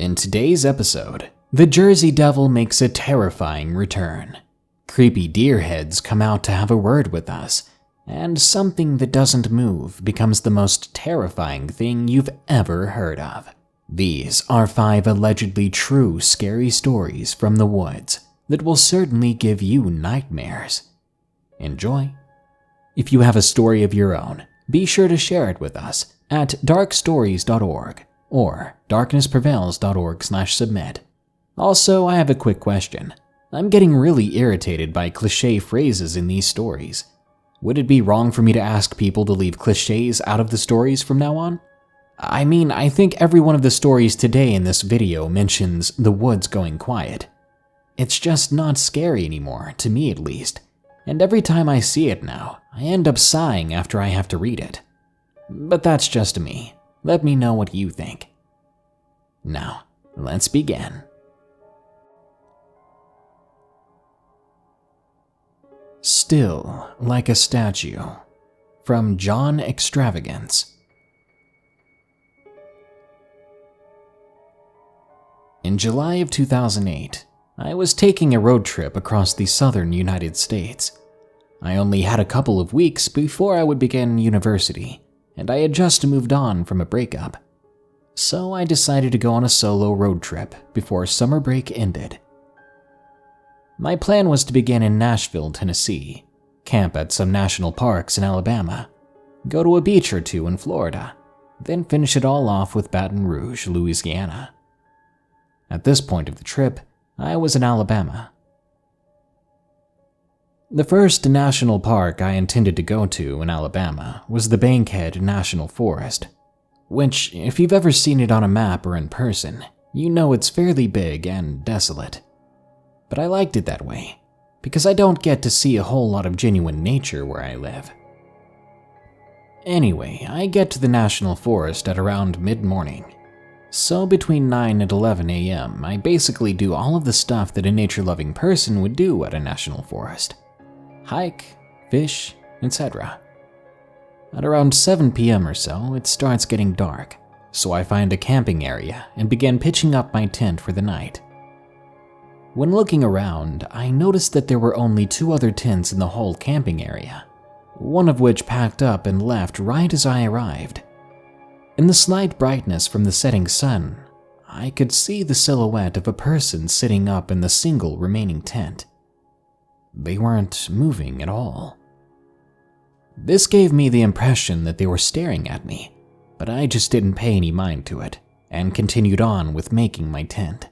In today's episode, the Jersey Devil makes a terrifying return. Creepy deer heads come out to have a word with us, and something that doesn't move becomes the most terrifying thing you've ever heard of. These are 5 allegedly true scary stories from the woods that will certainly give you nightmares. Enjoy. If you have a story of your own, be sure to share it with us at darkstories.org or darknessprevails.org/submit. Also, I have a quick question. I'm getting really irritated by cliché phrases in these stories. Would it be wrong for me to ask people to leave clichés out of the stories from now on? I mean, I think every one of the stories today in this video mentions the woods going quiet. It's just not scary anymore, to me at least, and every time I see it now, I end up sighing after I have to read it. But that's just me. Let me know what you think. Now, let's begin. Still Like a Statue, from JohnExtravagence. In July of 2008, I was taking a road trip across the southern United States. I only had a couple of weeks before I would begin university, and I had just moved on from a breakup. So I decided to go on a solo road trip before summer break ended. My plan was to begin in Nashville, Tennessee, camp at some national parks in Alabama, go to a beach or two in Florida, then finish it all off with Baton Rouge, Louisiana. At this point of the trip, I was in Alabama. The first national park I intended to go to in Alabama was the Bankhead National Forest, which, if you've ever seen it on a map or in person, you know it's fairly big and desolate. But I liked it that way, because I don't get to see a whole lot of genuine nature where I live. Anyway, I get to the National Forest at around mid-morning. So between 9 and 11 a.m., I basically do all of the stuff that a nature-loving person would do at a national forest. Hike, fish, etc. At around 7 p.m. or so, it starts getting dark, so I find a camping area and begin pitching up my tent for the night. When looking around, I noticed that there were only 2 other tents in the whole camping area, one of which packed up and left right as I arrived. In the slight brightness from the setting sun, I could see the silhouette of a person sitting up in the single remaining tent. They weren't moving at all. This gave me the impression that they were staring at me, but I just didn't pay any mind to it and continued on with making my tent.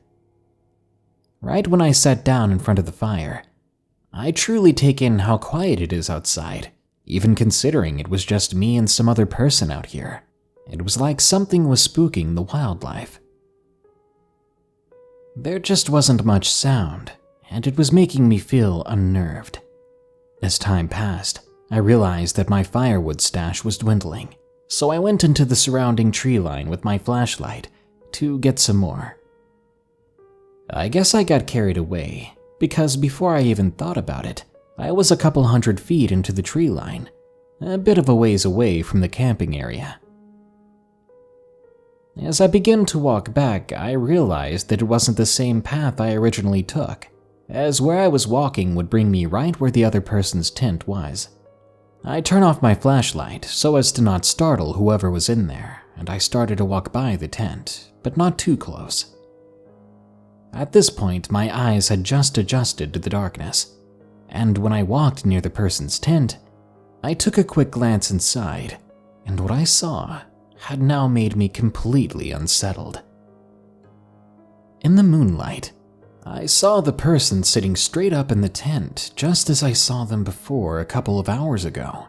Right when I sat down in front of the fire, I truly take in how quiet it is outside, even considering it was just me and some other person out here. It was like something was spooking the wildlife. There just wasn't much sound, and it was making me feel unnerved. As time passed, I realized that my firewood stash was dwindling, so I went into the surrounding tree line with my flashlight to get some more. I guess I got carried away, because before I even thought about it, I was a couple hundred feet into the tree line, a bit of a ways away from the camping area. As I began to walk back, I realized that it wasn't the same path I originally took, as where I was walking would bring me right where the other person's tent was. I turned off my flashlight so as to not startle whoever was in there, and I started to walk by the tent, but not too close. At this point, my eyes had just adjusted to the darkness, and when I walked near the person's tent, I took a quick glance inside, and what I saw had now made me completely unsettled. In the moonlight, I saw the person sitting straight up in the tent just as I saw them before a couple of hours ago,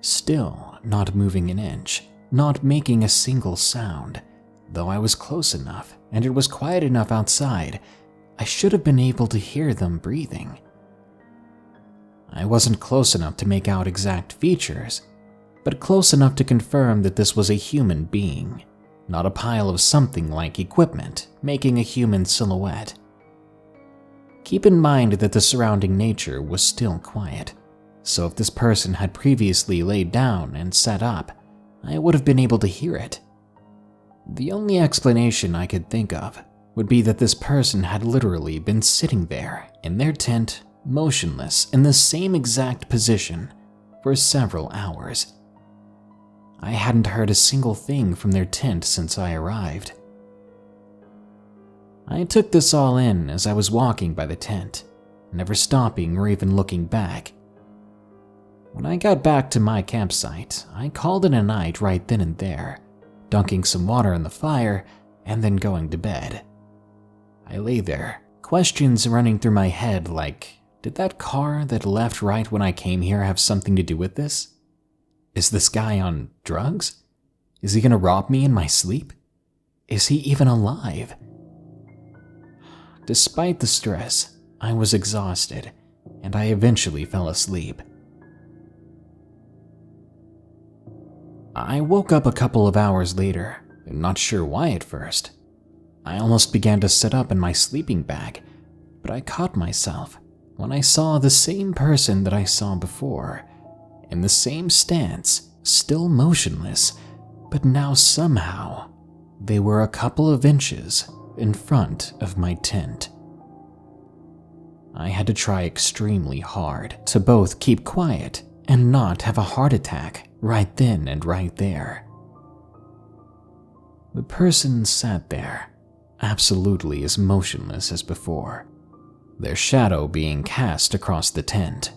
still not moving an inch, not making a single sound. Though I was close enough and it was quiet enough outside, I should have been able to hear them breathing. I wasn't close enough to make out exact features, but close enough to confirm that this was a human being, not a pile of something like equipment making a human silhouette. Keep in mind that the surrounding nature was still quiet, so if this person had previously laid down and sat up, I would have been able to hear it. The only explanation I could think of would be that this person had literally been sitting there in their tent, motionless in the same exact position for several hours. I hadn't heard a single thing from their tent since I arrived. I took this all in as I was walking by the tent, never stopping or even looking back. When I got back to my campsite, I called it a night right then and there, dunking some water in the fire and then going to bed. I lay there, questions running through my head like, did that car that left right when I came here have something to do with this? Is this guy on drugs? Is he gonna rob me in my sleep? Is he even alive? Despite the stress, I was exhausted, and I eventually fell asleep. I woke up a couple of hours later, not sure why at first. I almost began to sit up in my sleeping bag, but I caught myself when I saw the same person that I saw before, in the same stance, still motionless, but now somehow they were a couple of inches in front of my tent. I had to try extremely hard to both keep quiet and not have a heart attack right then and right there. The person sat there, absolutely as motionless as before, their shadow being cast across the tent.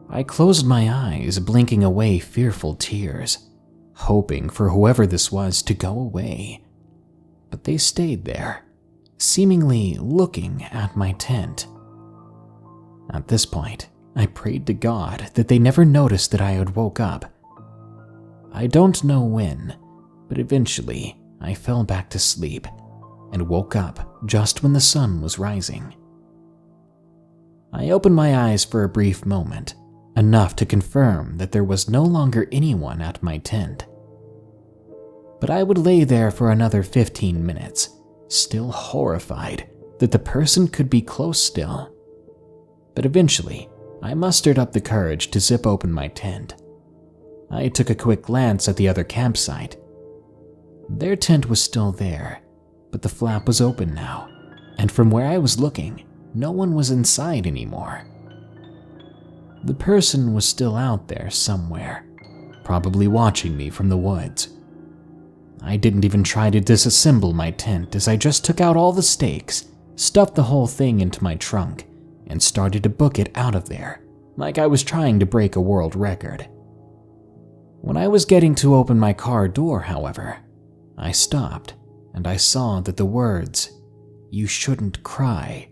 I closed my eyes, blinking away fearful tears, hoping for whoever this was to go away. But they stayed there, seemingly looking at my tent. At this point, I prayed to God that they never noticed that I had woke up. I don't know when, but eventually I fell back to sleep and woke up just when the sun was rising. I opened my eyes for a brief moment, enough to confirm that there was no longer anyone at my tent. But I would lay there for another 15 minutes, still horrified that the person could be close still. But eventually, I mustered up the courage to zip open my tent. I took a quick glance at the other campsite. Their tent was still there, but the flap was open now, and from where I was looking, no one was inside anymore. The person was still out there somewhere, probably watching me from the woods. I didn't even try to disassemble my tent as I just took out all the stakes, stuffed the whole thing into my trunk, and started to book it out of there, like I was trying to break a world record. When I was getting to open my car door, however, I stopped and I saw that the words, "You shouldn't cry,"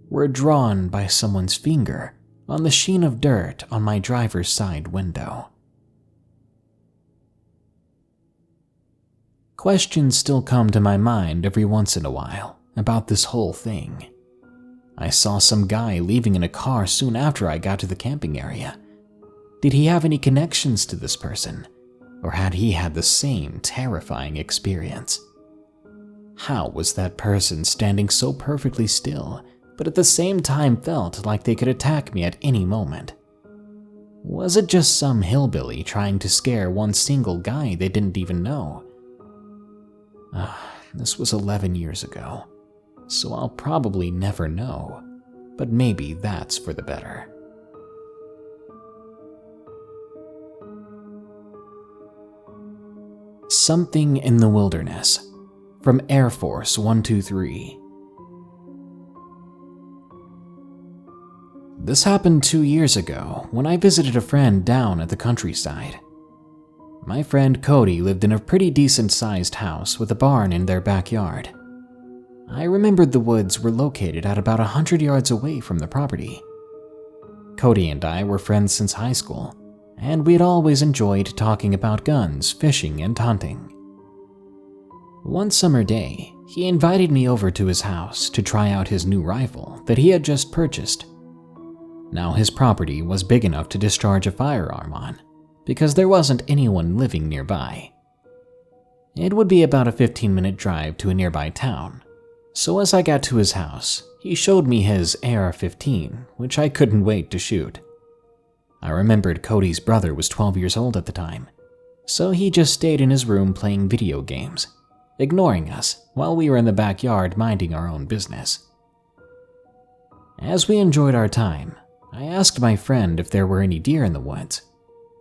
were drawn by someone's finger on the sheen of dirt on my driver's side window. Questions still come to my mind every once in a while about this whole thing. I saw some guy leaving in a car soon after I got to the camping area. Did he have any connections to this person, or had he had the same terrifying experience? How was that person standing so perfectly still, but at the same time felt like they could attack me at any moment? Was it just some hillbilly trying to scare one single guy they didn't even know? This was 11 years ago, so I'll probably never know, but maybe that's for the better. Something in the Wilderness, from Air Force 123. This happened 2 years ago when I visited a friend down at the countryside. My friend Cody lived in a pretty decent-sized house with a barn in their backyard. I remembered the woods were located at about 100 yards away from the property. Cody and I were friends since high school, and we had always enjoyed talking about guns, fishing, and hunting. One summer day, he invited me over to his house to try out his new rifle that he had just purchased. Now his property was big enough to discharge a firearm on, because there wasn't anyone living nearby. It would be about a 15-minute drive to a nearby town, so as I got to his house, he showed me his AR-15, which I couldn't wait to shoot. I remembered Cody's brother was 12 years old at the time, so he just stayed in his room playing video games, ignoring us while we were in the backyard minding our own business. As we enjoyed our time, I asked my friend if there were any deer in the woods.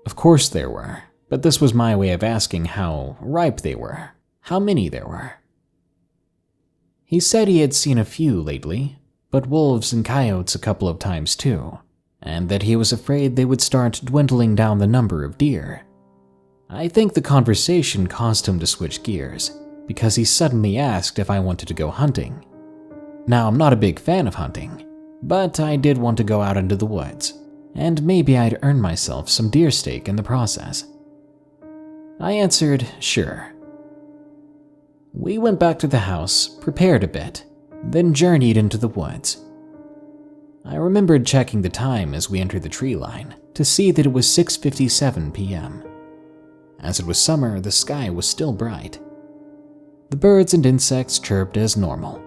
Of course there were, but this was my way of asking how ripe they were, how many there were. He said he had seen a few lately, but wolves and coyotes a couple of times too, and that he was afraid they would start dwindling down the number of deer. I think the conversation caused him to switch gears, because he suddenly asked if I wanted to go hunting. Now, I'm not a big fan of hunting, but I did want to go out into the woods, and maybe I'd earn myself some deer steak in the process. I answered, sure. We went back to the house, prepared a bit, then journeyed into the woods. I remembered checking the time as we entered the tree line to see that it was 6:57 p.m. As it was summer, the sky was still bright. The birds and insects chirped as normal,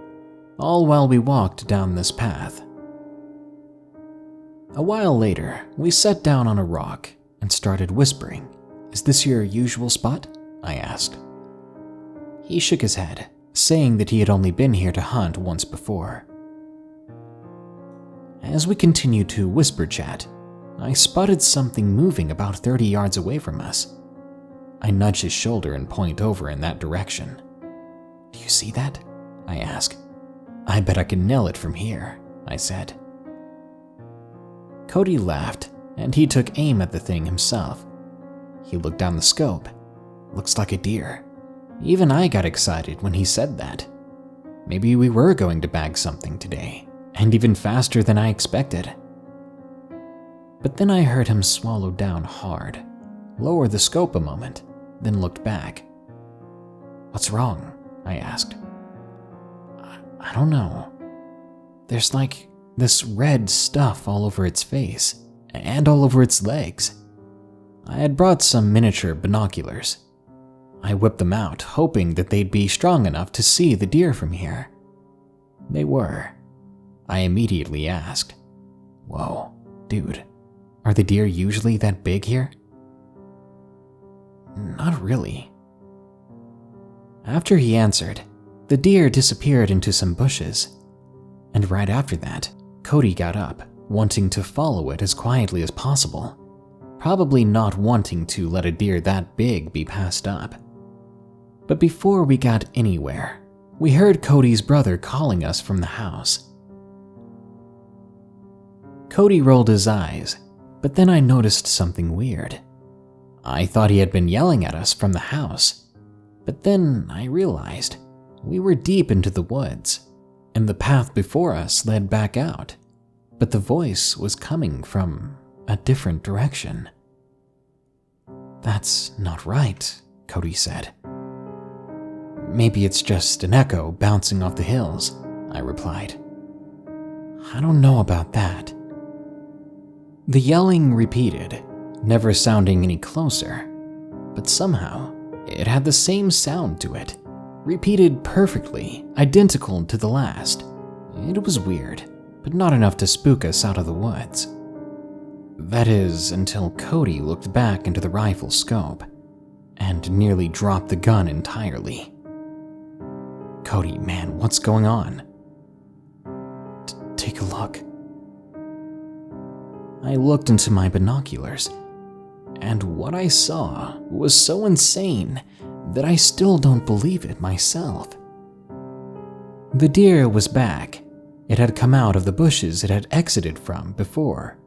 all while we walked down this path. A while later, we sat down on a rock and started whispering. "Is this your usual spot?" I asked. He shook his head, saying that he had only been here to hunt once before. As we continued to whisper chat, I spotted something moving about 30 yards away from us. I nudge his shoulder and point over in that direction. "Do you see that?" I ask. "I bet I can nail it from here," I said. Cody laughed, and he took aim at the thing himself. He looked down the scope. "Looks like a deer." Even I got excited when he said that. Maybe we were going to bag something today, and even faster than I expected. But then I heard him swallow down hard, lower the scope a moment, then looked back. "What's wrong?" I asked. I don't know. There's like this red stuff all over its face, and all over its legs." I had brought some miniature binoculars. I whipped them out, hoping that they'd be strong enough to see the deer from here. They were. I immediately asked, "Whoa, dude, are the deer usually that big here?" "Not really." After he answered, the deer disappeared into some bushes, and right after that, Cody got up, wanting to follow it as quietly as possible, probably not wanting to let a deer that big be passed up. But before we got anywhere, we heard Cody's brother calling us from the house. Cody rolled his eyes, but then I noticed something weird. I thought he had been yelling at us from the house, but then I realized we were deep into the woods, and the path before us led back out, but the voice was coming from a different direction. "That's not right," Cody said. "Maybe it's just an echo bouncing off the hills," I replied. "I don't know about that." The yelling repeated, never sounding any closer, but somehow it had the same sound to it, repeated perfectly, identical to the last. It was weird, but not enough to spook us out of the woods. That is, until Cody looked back into the rifle scope and nearly dropped the gun entirely. "Cody, man, what's going on?" Take a look." I looked into my binoculars, and what I saw was so insane that I still don't believe it myself. The deer was back. It had come out of the bushes it had exited from before.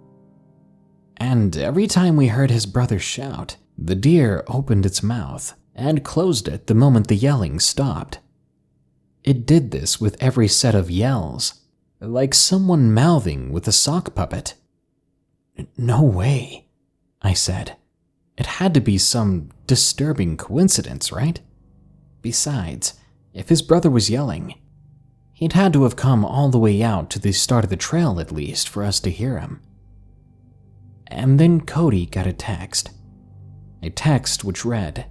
And every time we heard his brother shout, the deer opened its mouth and closed it the moment the yelling stopped. It did this with every set of yells, like someone mouthing with a sock puppet. "No way," I said. "It had to be some disturbing coincidence, right? Besides, if his brother was yelling, he'd had to have come all the way out to the start of the trail at least for us to hear him." And then Cody got a text. A text which read,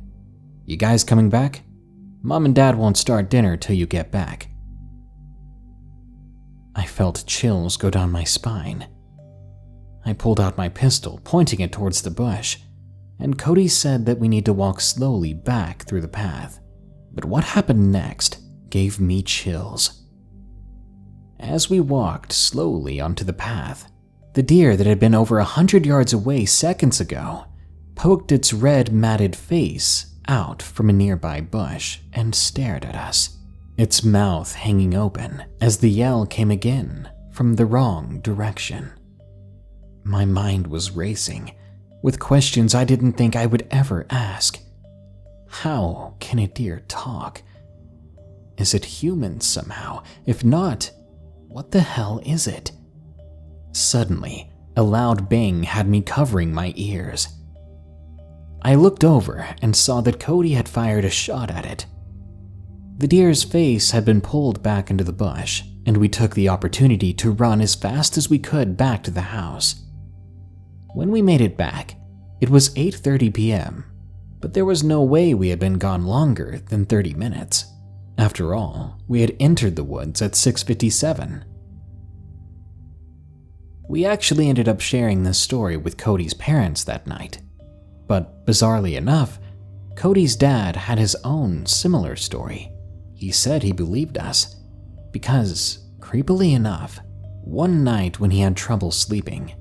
"You guys coming back? Mom and Dad won't start dinner till you get back." I felt chills go down my spine. I pulled out my pistol, pointing it towards the bush, and Cody said that we need to walk slowly back through the path. But what happened next gave me chills. As we walked slowly onto the path, the deer that had been over 100 yards away seconds ago poked its red matted face out from a nearby bush and stared at us, its mouth hanging open as the yell came again from the wrong direction. My mind was racing with questions I didn't think I would ever ask. How can a deer talk? Is it human somehow? If not, what the hell is it? Suddenly, a loud bang had me covering my ears. I looked over and saw that Cody had fired a shot at it. The deer's face had been pulled back into the bush, and we took the opportunity to run as fast as we could back to the house. When we made it back, it was 8:30 p.m., but there was no way we had been gone longer than 30 minutes. After all, we had entered the woods at 6:57. We actually ended up sharing this story with Cody's parents that night. But bizarrely enough, Cody's dad had his own similar story. He said he believed us because, creepily enough, one night when he had trouble sleeping,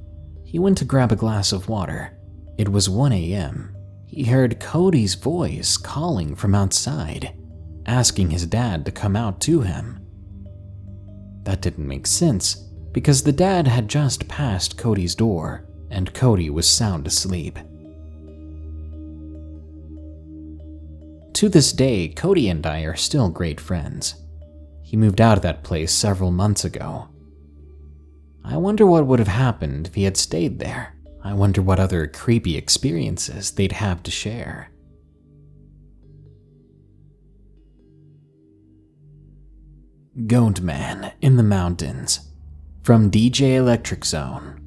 he went to grab a glass of water. It was 1 a.m. He heard Cody's voice calling from outside, asking his dad to come out to him. That didn't make sense because the dad had just passed Cody's door and Cody was sound asleep. To this day, Cody and I are still great friends. He moved out of that place several months ago. I wonder what would have happened if he had stayed there. I wonder what other creepy experiences they'd have to share. Goatman in the Mountains from DJElectricZone.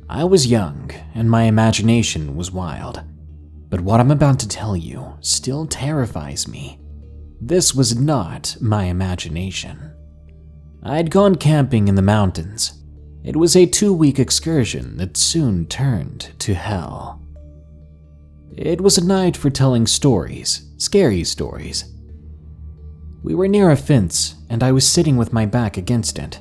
I was young and my imagination was wild. But what I'm about to tell you still terrifies me. This was not my imagination. I'd gone camping in the mountains. It was a 2-week excursion that soon turned to hell. It was a night for telling stories, scary stories. We were near a fence, and I was sitting with my back against it.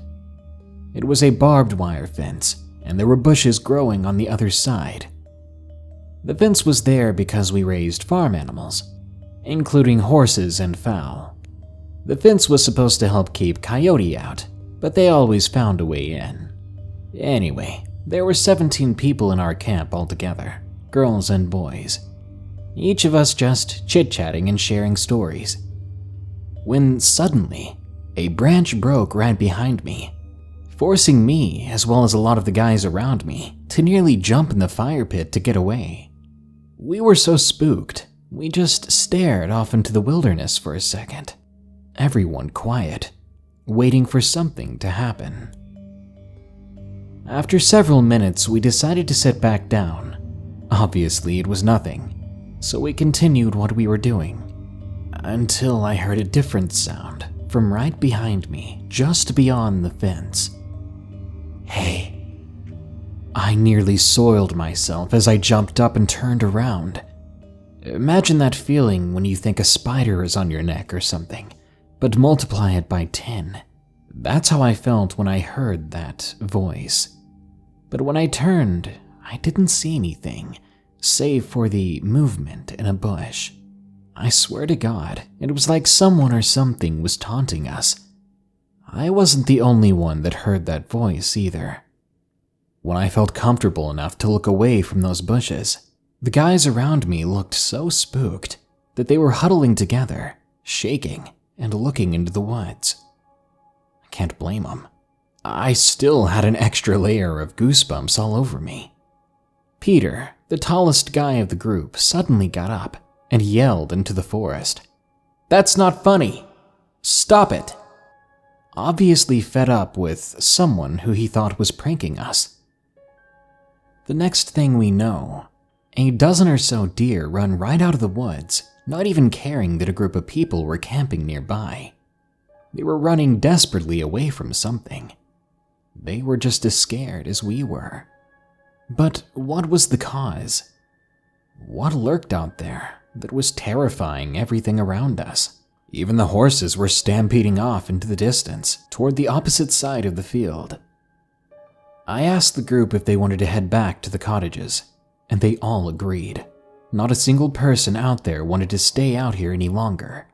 It was a barbed wire fence, and there were bushes growing on the other side. The fence was there because we raised farm animals, including horses and fowl. The fence was supposed to help keep coyote out, but they always found a way in. Anyway, there were 17 people in our camp altogether, girls and boys. Each of us just chit-chatting and sharing stories. When suddenly, a branch broke right behind me, forcing me, as well as a lot of the guys around me, to nearly jump in the fire pit to get away. We were so spooked, we just stared off into the wilderness for a second. Everyone quiet, waiting for something to happen. After several minutes, we decided to sit back down. Obviously, it was nothing, so we continued what we were doing. Until I heard a different sound from right behind me, just beyond the fence. Hey. I nearly soiled myself as I jumped up and turned around. Imagine that feeling when you think a spider is on your neck or something, but multiply it by 10. That's how I felt when I heard that voice. But when I turned, I didn't see anything, save for the movement in a bush. I swear to God, it was like someone or something was taunting us. I wasn't the only one that heard that voice either. When I felt comfortable enough to look away from those bushes, the guys around me looked so spooked that they were huddling together, shaking, and looking into the woods. I can't blame them. I still had an extra layer of goosebumps all over me. Peter, the tallest guy of the group, suddenly got up and yelled into the forest. "That's not funny! Stop it!" Obviously fed up with someone who he thought was pranking us. The next thing we know, a dozen or so deer run right out of the woods, not even caring that a group of people were camping nearby. They were running desperately away from something. They were just as scared as we were. But what was the cause? What lurked out there that was terrifying everything around us. Even the horses were stampeding off into the distance, toward the opposite side of the field. I asked the group if they wanted to head back to the cottages, and they all agreed. Not a single person out there wanted to stay out here any longer.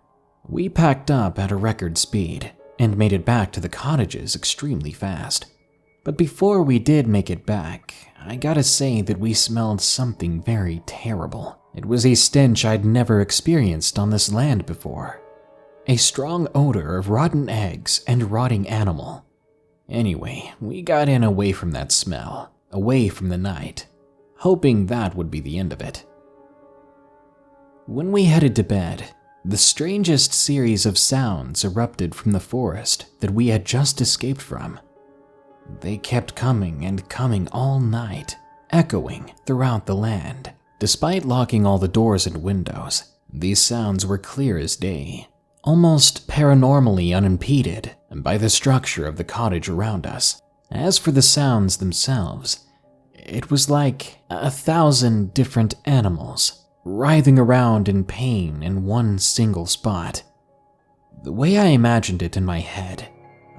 We packed up at a record speed and made it back to the cottages extremely fast. But before we did make it back, I gotta say that we smelled something very terrible. It was a stench I'd never experienced on this land before. A strong odor of rotten eggs and rotting animal. Anyway, we got in away from that smell, away from the night, hoping that would be the end of it. When we headed to bed, the strangest series of sounds erupted from the forest that we had just escaped from. They kept coming and coming all night, echoing throughout the land. Despite locking all the doors and windows, these sounds were clear as day, almost paranormally unimpeded by the structure of the cottage around us. As for the sounds themselves, it was like 1,000 different animals writhing around in pain in one single spot. The way I imagined it in my head,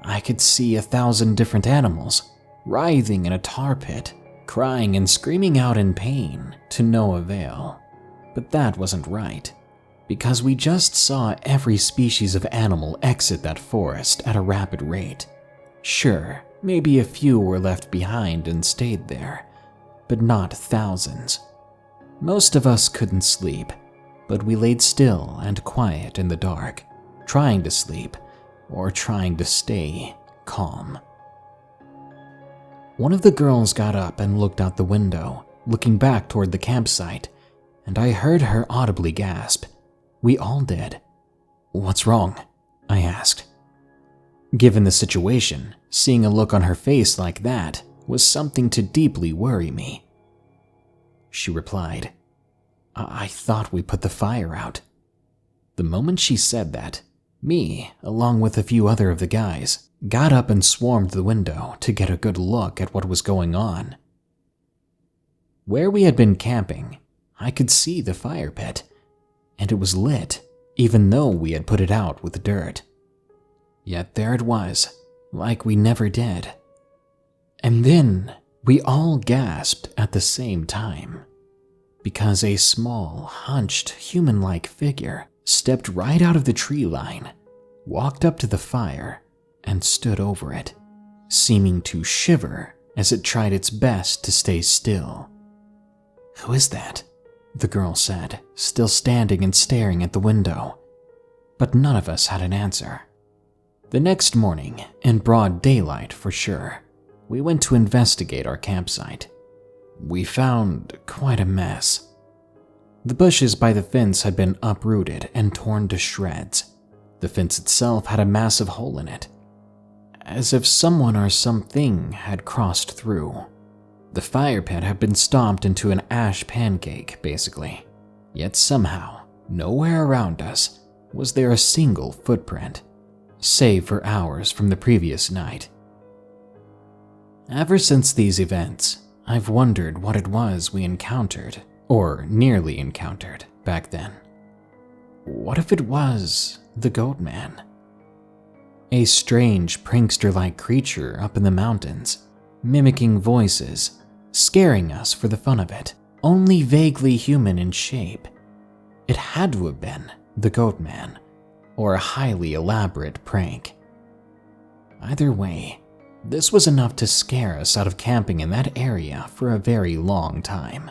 I could see 1,000 different animals writhing in a tar pit, crying and screaming out in pain to no avail. But that wasn't right, because we just saw every species of animal exit that forest at a rapid rate. Sure, maybe a few were left behind and stayed there, but not thousands. Most of us couldn't sleep, but we laid still and quiet in the dark, trying to sleep or trying to stay calm. One of the girls got up and looked out the window, looking back toward the campsite, and I heard her audibly gasp. We all did. "What's wrong?" I asked. Given the situation, seeing a look on her face like that was something to deeply worry me. She replied, I thought we put the fire out." The moment she said that, me, along with a few other of the guys, got up and swarmed the window to get a good look at what was going on. Where we had been camping, I could see the fire pit, and it was lit, even though we had put it out with dirt. Yet there it was, like we never did. And then we all gasped at the same time, because a small, hunched, human-like figure stepped right out of the tree line, walked up to the fire, and stood over it, seeming to shiver as it tried its best to stay still. "Who is that?" the girl said, still standing and staring at the window. But none of us had an answer. The next morning, in broad daylight for sure, we went to investigate our campsite. We found quite a mess. The bushes by the fence had been uprooted and torn to shreds. The fence itself had a massive hole in it, as if someone or something had crossed through. The fire pit had been stomped into an ash pancake, basically. Yet somehow, nowhere around us was there a single footprint, save for ours from the previous night. Ever since these events, I've wondered what it was we encountered, or nearly encountered, back then. What if it was the Goatman? A strange, prankster-like creature up in the mountains, mimicking voices, scaring us for the fun of it, only vaguely human in shape. It had to have been the Goatman, or a highly elaborate prank. Either way, this was enough to scare us out of camping in that area for a very long time,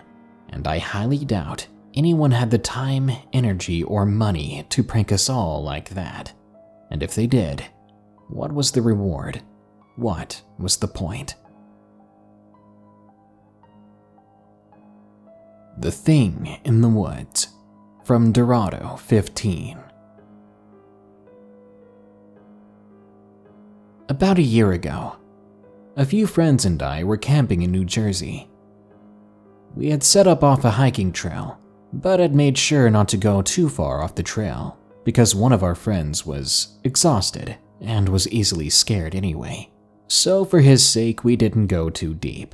and I highly doubt anyone had the time, energy, or money to prank us all like that. And if they did, what was the reward? What was the point? The Thing in the Woods, from Dorado 15. About a year ago, a few friends and I were camping in New Jersey. We had set up off a hiking trail, but had made sure not to go too far off the trail because one of our friends was exhausted and was easily scared anyway. So for his sake, we didn't go too deep.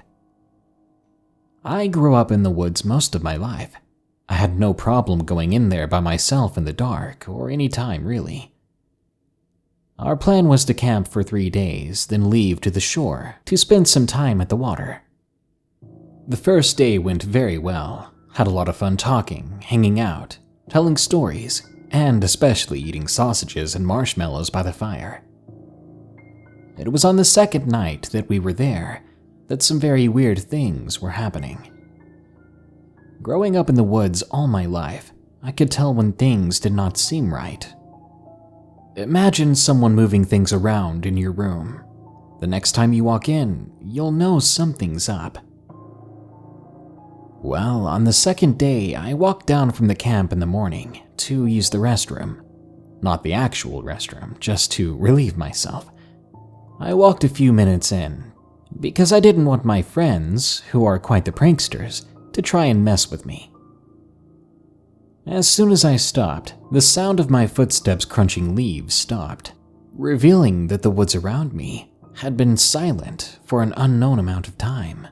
I grew up in the woods most of my life. I had no problem going in there by myself in the dark, or any time really. Our plan was to camp for 3 days, then leave to the shore to spend some time at the water. The first day went very well. Had a lot of fun talking, hanging out, telling stories, and especially eating sausages and marshmallows by the fire. It was on the second night that we were there that some very weird things were happening. Growing up in the woods all my life, I could tell when things did not seem right. Imagine someone moving things around in your room. The next time you walk in, you'll know something's up. Well, on the second day, I walked down from the camp in the morning to use the restroom. Not the actual restroom, just to relieve myself. I walked a few minutes in, because I didn't want my friends, who are quite the pranksters, to try and mess with me. As soon as I stopped, the sound of my footsteps crunching leaves stopped, revealing that the woods around me had been silent for an unknown amount of time.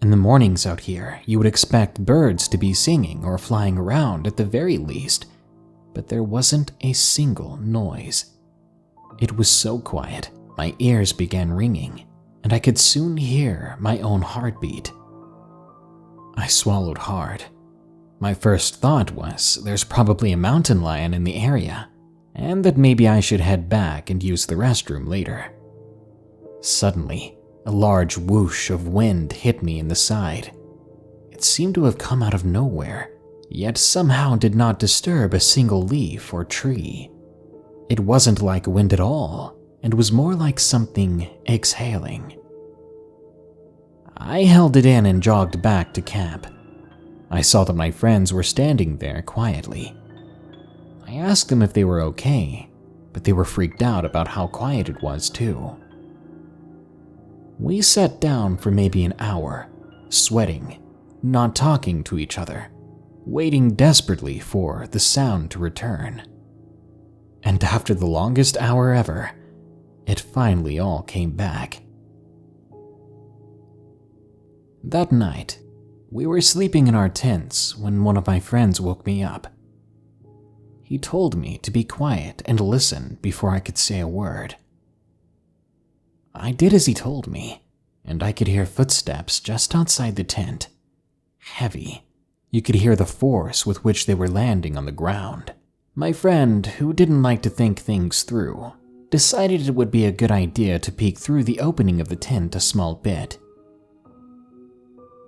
In the mornings out here, you would expect birds to be singing or flying around at the very least, but there wasn't a single noise. It was so quiet, my ears began ringing, and I could soon hear my own heartbeat. I swallowed hard. My first thought was there's probably a mountain lion in the area, and that maybe I should head back and use the restroom later. Suddenly, a large whoosh of wind hit me in the side. It seemed to have come out of nowhere, yet somehow did not disturb a single leaf or tree. It wasn't like wind at all, and was more like something exhaling. I held it in and jogged back to camp. I saw that my friends were standing there quietly. I asked them if they were okay, but they were freaked out about how quiet it was too. We sat down for maybe an hour, sweating, not talking to each other, waiting desperately for the sound to return. And after the longest hour ever, it finally all came back. That night, we were sleeping in our tents when one of my friends woke me up. He told me to be quiet and listen before I could say a word. I did as he told me, and I could hear footsteps just outside the tent. Heavy. You could hear the force with which they were landing on the ground. My friend, who didn't like to think things through, decided it would be a good idea to peek through the opening of the tent a small bit.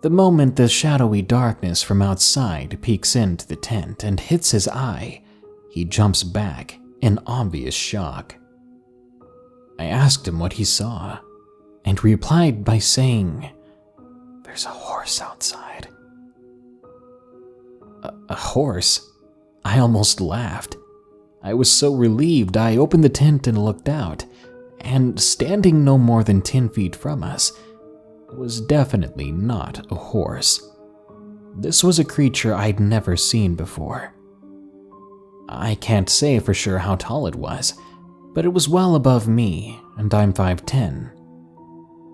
The moment the shadowy darkness from outside peeks into the tent and hits his eye, he jumps back in obvious shock. I asked him what he saw, and he replied by saying, "There's a horse outside." A horse? I almost laughed. I was so relieved I opened the tent and looked out, and standing no more than 10 feet from us was definitely not a horse. This was a creature I'd never seen before. I can't say for sure how tall it was, but it was well above me, and I'm 5'10".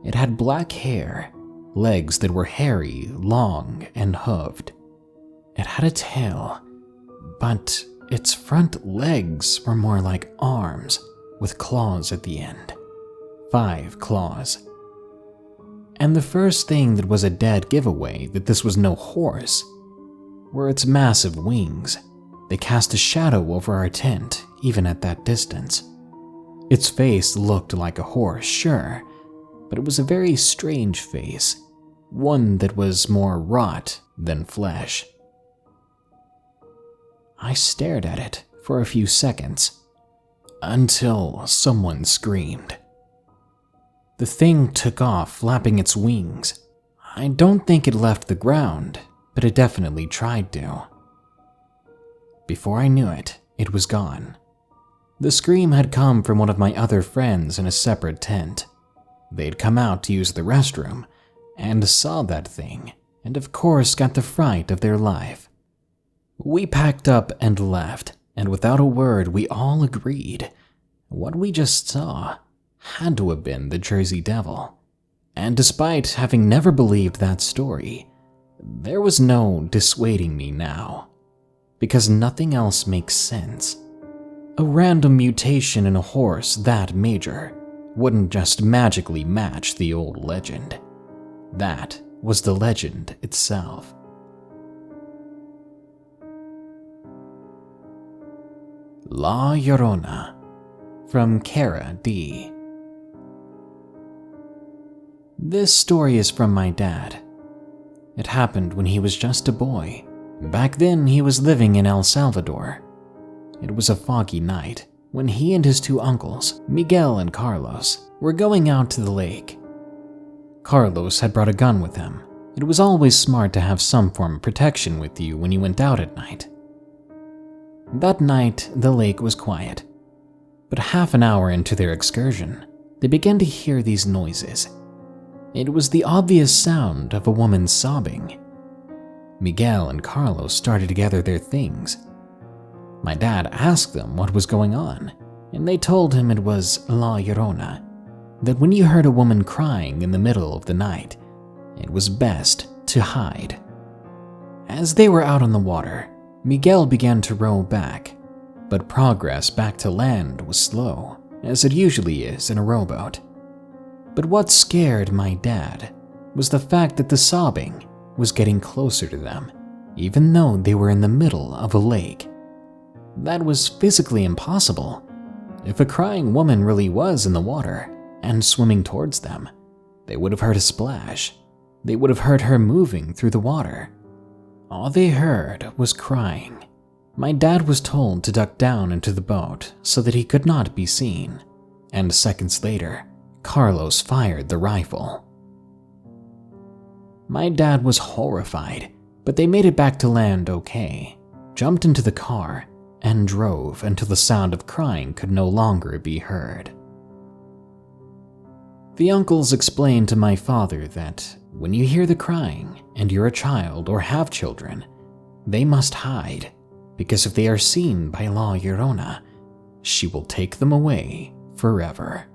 It had black hair, legs that were hairy, long, and hooved. It had a tail, but its front legs were more like arms, with claws at the end. 5 claws. And the first thing that was a dead giveaway that this was no horse were its massive wings. They cast a shadow over our tent, even at that distance. Its face looked like a horse, sure, but it was a very strange face, one that was more rot than flesh. I stared at it for a few seconds, until someone screamed. The thing took off, flapping its wings. I don't think it left the ground, but it definitely tried to. Before I knew it, it was gone. The scream had come from one of my other friends in a separate tent. They'd come out to use the restroom, and saw that thing, and of course got the fright of their life. We packed up and left, and without a word we all agreed what we just saw had to have been the Jersey Devil. And despite having never believed that story, There was no dissuading me now, because nothing else makes sense. A random mutation in a horse that major wouldn't just magically match the old legend. That was the legend itself. La Llorona, from Kara D. This story is from my dad. It happened when he was just a boy. Back then, he was living in El Salvador. It was a foggy night when he and his two uncles, Miguel and Carlos, were going out to the lake. Carlos had brought a gun with him. It was always smart to have some form of protection with you when you went out at night. That night, the lake was quiet. But half an hour into their excursion, they began to hear these noises. It was the obvious sound of a woman sobbing. Miguel and Carlos started to gather their things. My dad asked them what was going on, and they told him it was La Llorona, that when you heard a woman crying in the middle of the night, it was best to hide. As they were out on the water, Miguel began to row back, but progress back to land was slow, as it usually is in a rowboat. But what scared my dad was the fact that the sobbing was getting closer to them, even though they were in the middle of a lake. That was physically impossible. If a crying woman really was in the water and swimming towards them, they would have heard a splash. They would have heard her moving through the water. All they heard was crying. My dad was told to duck down into the boat so that he could not be seen, and seconds later, Carlos fired the rifle. My dad was horrified, but they made it back to land okay, jumped into the car, and drove until the sound of crying could no longer be heard. The uncles explained to my father that when you hear the crying and you're a child or have children, they must hide, because if they are seen by La Llorona, she will take them away forever.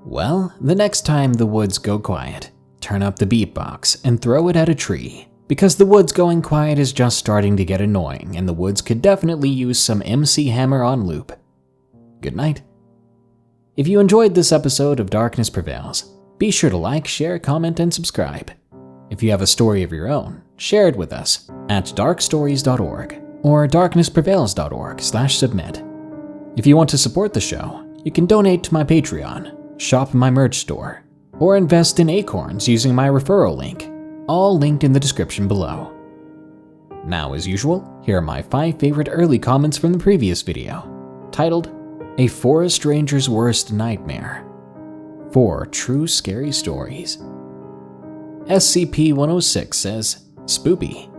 Well, the next time the woods go quiet, turn up the beatbox and throw it at a tree, because the woods going quiet is just starting to get annoying and the woods could definitely use some MC Hammer on loop. Good night. If you enjoyed this episode of Darkness Prevails, be sure to like, share, comment, and subscribe. If you have a story of your own, share it with us at darkstories.org or darknessprevails.org/submit. If you want to support the show, you can donate to my Patreon, shop my merch store, or invest in Acorns using my referral link, all linked in the description below. Now, as usual, here are my 5 favorite early comments from the previous video, titled, A Forest Ranger's Worst Nightmare. 4 True Scary Stories. SCP-106 says, Spoopy.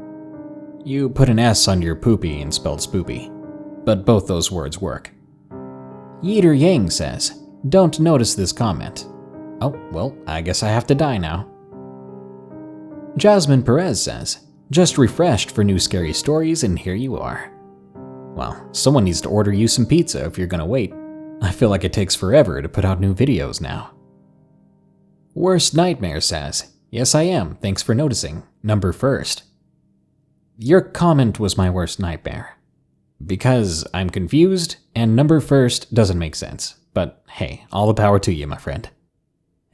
You put an S on your poopy and spelled spoopy, but both those words work. Yeeter Yang says, Don't notice this comment. Oh, well, I guess I have to die now. Jasmine Perez says, Just refreshed for new scary stories and here you are. Well, someone needs to order you some pizza if you're gonna wait. I feel like it takes forever to put out new videos now. Worst Nightmare says, Yes I am, thanks for noticing. Number first. Your comment was my worst nightmare. Because I'm confused, and number first doesn't make sense. But hey, all the power to you, my friend.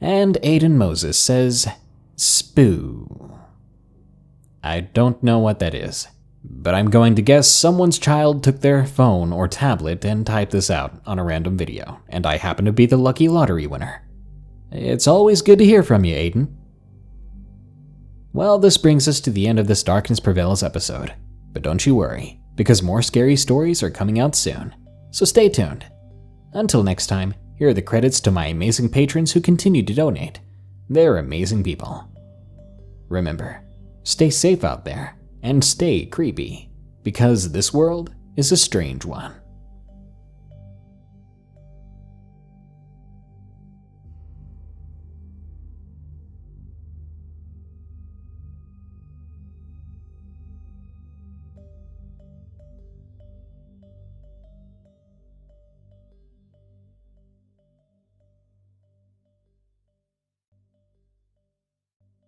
And Aiden Moses says, Spoo. I don't know what that is, but I'm going to guess someone's child took their phone or tablet and typed this out on a random video, and I happen to be the lucky lottery winner. It's always good to hear from you, Aiden. Well, this brings us to the end of this Darkness Prevails episode, but don't you worry, because more scary stories are coming out soon, so stay tuned. Until next time, here are the credits to my amazing patrons who continue to donate. They're amazing people. Remember, stay safe out there, and stay creepy, because this world is a strange one.